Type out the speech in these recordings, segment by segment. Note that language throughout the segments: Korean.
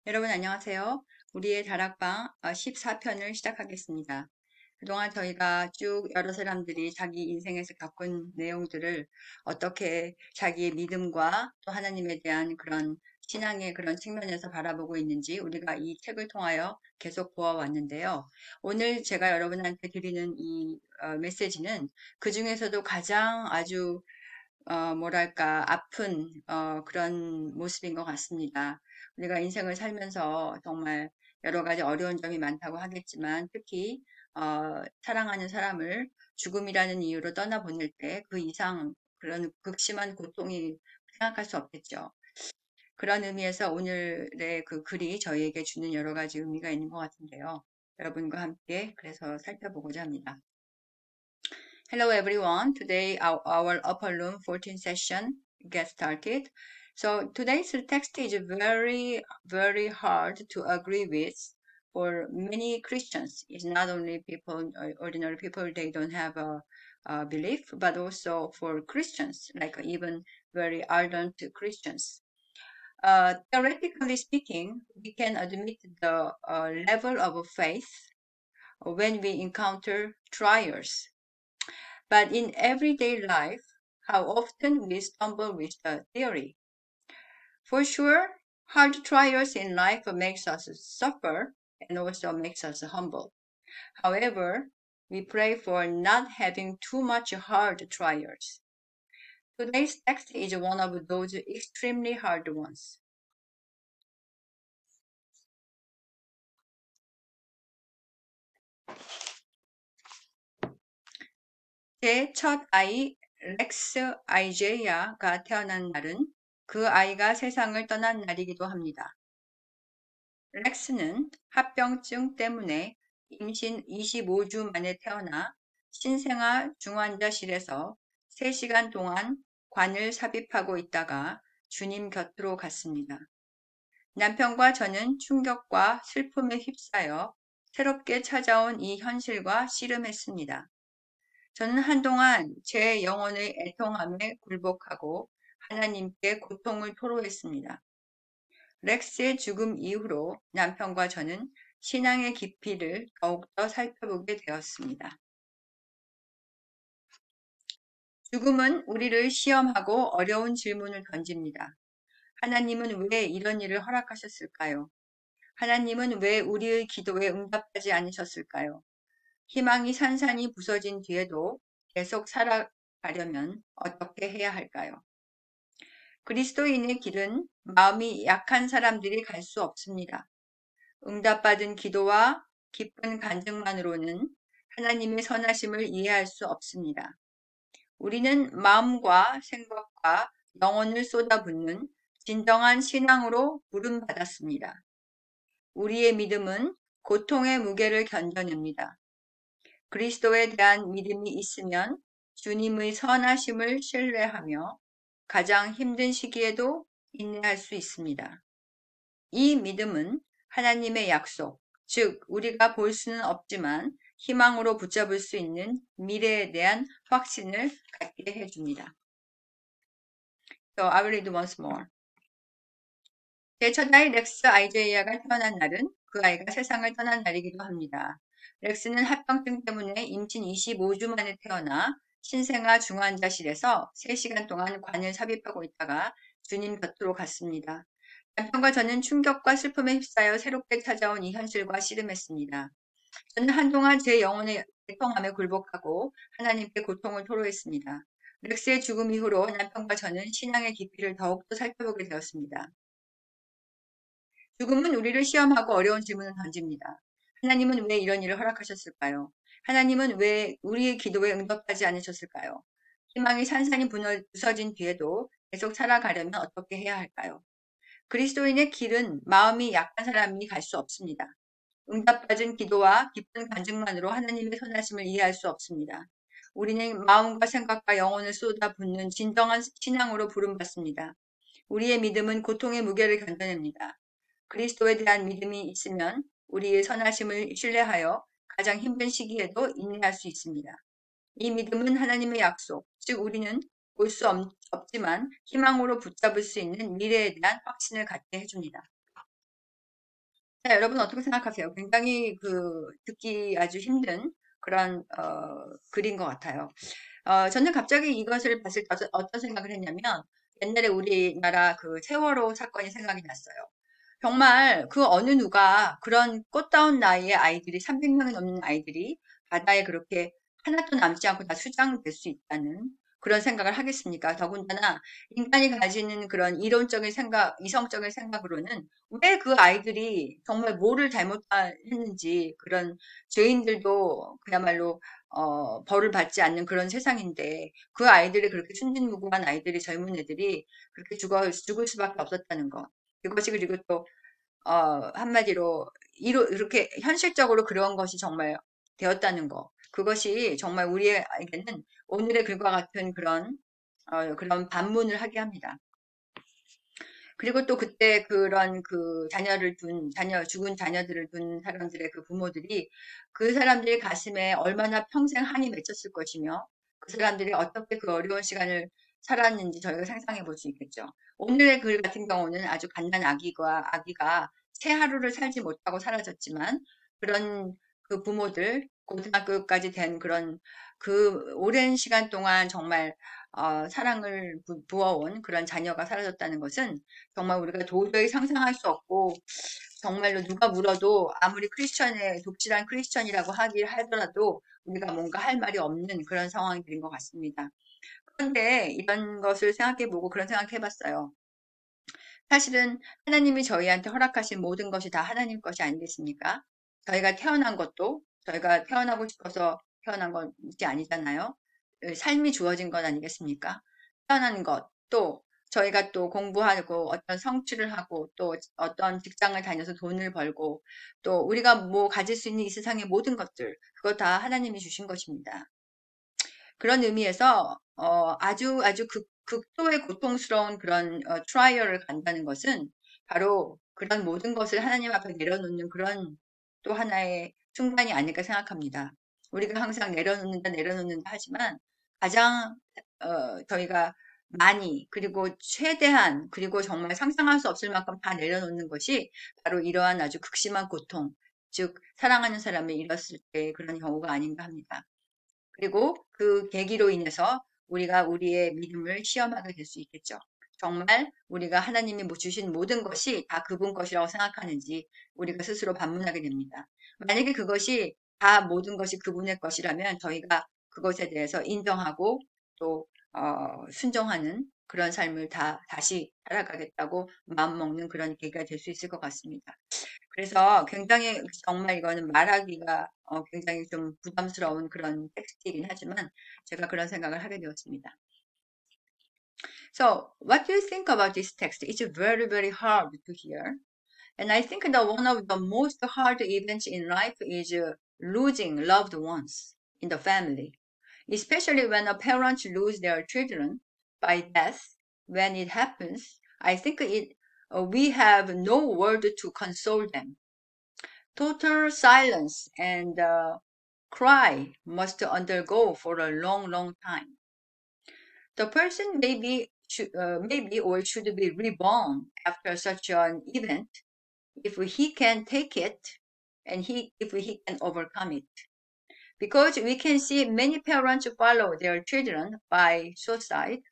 여러분 안녕하세요. 우리의 다락방 14편을 시작하겠습니다. 그동안 저희가 쭉 여러 사람들이 자기 인생에서 겪은 내용들을 어떻게 자기의 믿음과 또 하나님에 대한 그런 신앙의 그런 측면에서 바라보고 있는지 우리가 이 책을 통하여 계속 보아왔는데요. 오늘 제가 여러분한테 드리는 이 메시지는 그 중에서도 가장 아주 뭐랄까, 아픈, 그런 모습인 것 같습니다. 우리가 인생을 살면서 정말 여러 가지 어려운 점이 많다고 하겠지만, 특히, 사랑하는 사람을 죽음이라는 이유로 떠나보낼 때 그 이상 그런 극심한 고통이 생각할 수 없겠죠. 그런 의미에서 오늘의 그 글이 저희에게 주는 여러 가지 의미가 있는 것 같은데요. 여러분과 함께 그래서 살펴보고자 합니다. Hello everyone. Today our upper room 14 session gets started. So today's text is very hard to agree with for many Christians. It's not only people, ordinary people, they don't have a belief, but also for Christians, like even very ardent Christians. Theoretically speaking, we can admit the level of faith when we encounter trials. But in everyday life, how often we stumble with the theory. For sure, hard trials in life makes us suffer and also makes us humble. However, we pray for not having too much hard trials. Today's text is one of those extremely hard ones. 제 첫 아이 렉스 아이제이아가 태어난 날은 그 아이가 세상을 떠난 날이기도 합니다. 렉스는 합병증 때문에 임신 25주 만에 태어나 신생아 중환자실에서 3시간 동안 관을 삽입하고 있다가 주님 곁으로 갔습니다. 남편과 저는 충격과 슬픔에 휩싸여 새롭게 찾아온 이 현실과 씨름했습니다. 저는 한동안 제 영혼의 애통함에 굴복하고 하나님께 고통을 토로했습니다. 렉스의 죽음 이후로 남편과 저는 신앙의 깊이를 더욱더 살펴보게 되었습니다. 죽음은 우리를 시험하고 어려운 질문을 던집니다. 하나님은 왜 이런 일을 허락하셨을까요? 하나님은 왜 우리의 기도에 응답하지 않으셨을까요? 희망이 산산이 부서진 뒤에도 계속 살아가려면 어떻게 해야 할까요? 그리스도인의 길은 마음이 약한 사람들이 갈 수 없습니다. 응답받은 기도와 기쁜 간증만으로는 하나님의 선하심을 이해할 수 없습니다. 우리는 마음과 생각과 영혼을 쏟아붓는 진정한 신앙으로 부름받았습니다. 우리의 믿음은 고통의 무게를 견뎌냅니다. 그리스도에 대한 믿음이 있으면 주님의 선하심을 신뢰하며 가장 힘든 시기에도 인내할 수 있습니다. 이 믿음은 하나님의 약속, 즉 우리가 볼 수는 없지만 희망으로 붙잡을 수 있는 미래에 대한 확신을 갖게 해줍니다. So I will read once more. 제 첫아이 렉스 아이제이아가 태어난 날은 그 아이가 세상을 떠난 날이기도 합니다. 렉스는 합병증 때문에 임신 25주 만에 태어나 신생아 중환자실에서 3시간 동안 관을 삽입하고 있다가 주님 곁으로 갔습니다. 남편과 저는 충격과 슬픔에 휩싸여 새롭게 찾아온 이 현실과 씨름했습니다. 저는 한동안 제 영혼의 애통함에 굴복하고 하나님께 고통을 토로했습니다. 렉스의 죽음 이후로 남편과 저는 신앙의 깊이를 더욱더 살펴보게 되었습니다. 죽음은 우리를 시험하고 어려운 질문을 던집니다. 하나님은 왜 이런 일을 허락하셨을까요? 하나님은 왜 우리의 기도에 응답하지 않으셨을까요? 희망이 산산이 부서진 뒤에도 계속 살아가려면 어떻게 해야 할까요? 그리스도인의 길은 마음이 약한 사람이 갈 수 없습니다. 응답받은 기도와 기쁜 간증만으로 하나님의 선하심을 이해할 수 없습니다. 우리는 마음과 생각과 영혼을 쏟아붓는 진정한 신앙으로 부름받습니다. 우리의 믿음은 고통의 무게를 견뎌냅니다. 그리스도에 대한 믿음이 있으면 우리의 선하심을 신뢰하여 가장 힘든 시기에도 인내할 수 있습니다. 이 믿음은 하나님의 약속, 즉 우리는 볼 수 없지만 희망으로 붙잡을 수 있는 미래에 대한 확신을 갖게 해줍니다. 자, 여러분 어떻게 생각하세요? 굉장히 듣기 아주 힘든 그런, 글인 것 같아요. 저는 갑자기 이것을 봤을 때 어떤 생각을 했냐면, 옛날에 우리나라 그 세월호 사건이 생각이 났어요. 정말 그 어느 누가 그런 꽃다운 나이의 아이들이, 300명이 넘는 아이들이 바다에 그렇게 하나도 남지 않고 다 수장될 수 있다는 그런 생각을 하겠습니까? 더군다나 인간이 가지는 그런 이론적인 생각, 이성적인 생각으로는 왜 그 아이들이 정말 뭐를 잘못했는지 그런 죄인들도 그야말로 벌을 받지 않는 그런 세상인데 그 아이들이 그렇게 순진무구한 아이들이 젊은 애들이 그렇게 죽을 수밖에 없었다는 것. 그것이 그리고 또 한마디로 이렇게 현실적으로 그런 것이 정말 되었다는 거. 그것이 정말 우리에게는 오늘의 글과 같은 그런 반문을 하게 합니다. 그리고 또 그때 그런 죽은 자녀들을 둔 사람들의 그 부모들이 그 사람들의 가슴에 얼마나 평생 한이 맺혔을 것이며 그 사람들이 어떻게 그 어려운 시간을 살았는지 저희가 상상해 볼 수 있겠죠. 오늘의 글 같은 경우는 아주 갓난 아기가 채 하루를 살지 못하고 사라졌지만 그런 그 부모들, 고등학교까지 된 그런 그 오랜 시간 동안 정말 사랑을 부어온 그런 자녀가 사라졌다는 것은 정말 우리가 도저히 상상할 수 없고 정말로 누가 물어도 아무리 독실한 크리스천이라고 하더라도 우리가 뭔가 할 말이 없는 그런 상황이 된 것 같습니다. 그런데 이런 것을 생각해보고 그런 생각해봤어요. 사실은 하나님이 저희한테 허락하신 모든 것이 다 하나님 것이 아니겠습니까? 저희가 태어난 것도 저희가 태어나고 싶어서 태어난 것이 아니잖아요. 삶이 주어진 것 아니겠습니까? 태어난 것, 또 저희가 또 공부하고 어떤 성취를 하고 또 어떤 직장을 다녀서 돈을 벌고 또 우리가 뭐 가질 수 있는 이 세상의 모든 것들, 그거 다 하나님이 주신 것입니다. 그런 의미에서 아주 극도의 고통스러운 그런 트라이얼을 간다는 것은 바로 그런 모든 것을 하나님 앞에 내려놓는 그런 또 하나의 순간이 아닐까 생각합니다. 우리가 항상 내려놓는다 하지만 가장 저희가 많이 그리고 최대한 그리고 정말 상상할 수 없을 만큼 다 내려놓는 것이 바로 이러한 아주 극심한 고통, 즉 사랑하는 사람을 잃었을 때 그런 경우가 아닌가 합니다. 그리고 그 계기로 인해서 우리가 우리의 믿음을 시험하게 될 수 있겠죠. 정말 우리가 하나님이 주신 모든 것이 다 그분 것이라고 생각하는지 우리가 스스로 반문하게 됩니다. 만약에 그것이 다 모든 것이 그분의 것이라면 저희가 그것에 대해서 인정하고 또 순종하는 그런 삶을 다시 살아가겠다고 마음먹는 그런 계기가 될 수 있을 것 같습니다. 그래서 굉장히 정말 이거는 말하기가 굉장히 좀 부담스러운 그런 텍스트이긴 하지만 제가 그런 생각을 하게 되었습니다. So, what do you think about this text? It's very, very hard to hear. And I think that one of the most hard events in life is losing loved ones in the family, especially when a parent lose their children by death. When it happens, I think we have no word to console them. Total silence and cry must undergo for a long, long time. The person maybe or should be reborn after such an event if he can take it and if he can overcome it. Because we can see many parents follow their children by suicide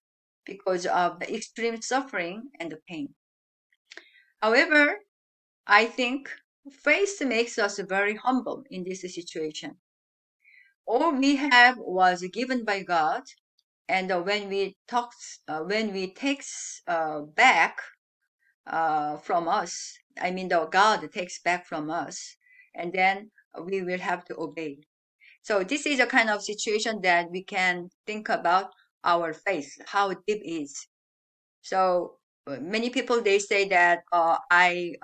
because of the extreme suffering and the pain. However, I think faith makes us very humble in this situation. All we have was given by God, and when we takes back from us, I mean, the God takes back from us, and then we will have to obey. So this is a kind of situation that we can think about our faith, how deep it is. So many people they say that I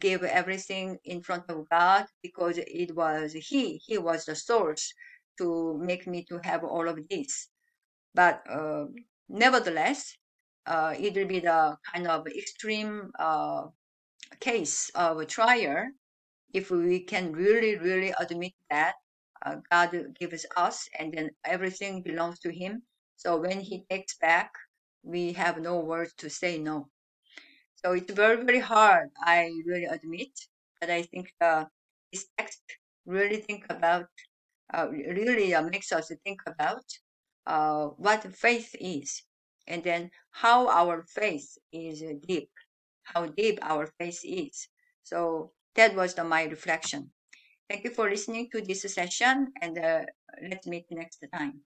gave everything in front of God because it was He was the source to make me to have all of this. But nevertheless, it will be the kind of extreme case of a trial if we can really, really admit that God gives us and then everything belongs to Him. So when He takes back, we have no words to say no. So it's very, very hard, I really admit. but I think this text really makes us think about what faith is, and then how our faith is deep, how deep our faith is. So that was my reflection. Thank you for listening to this session, and let's meet next time.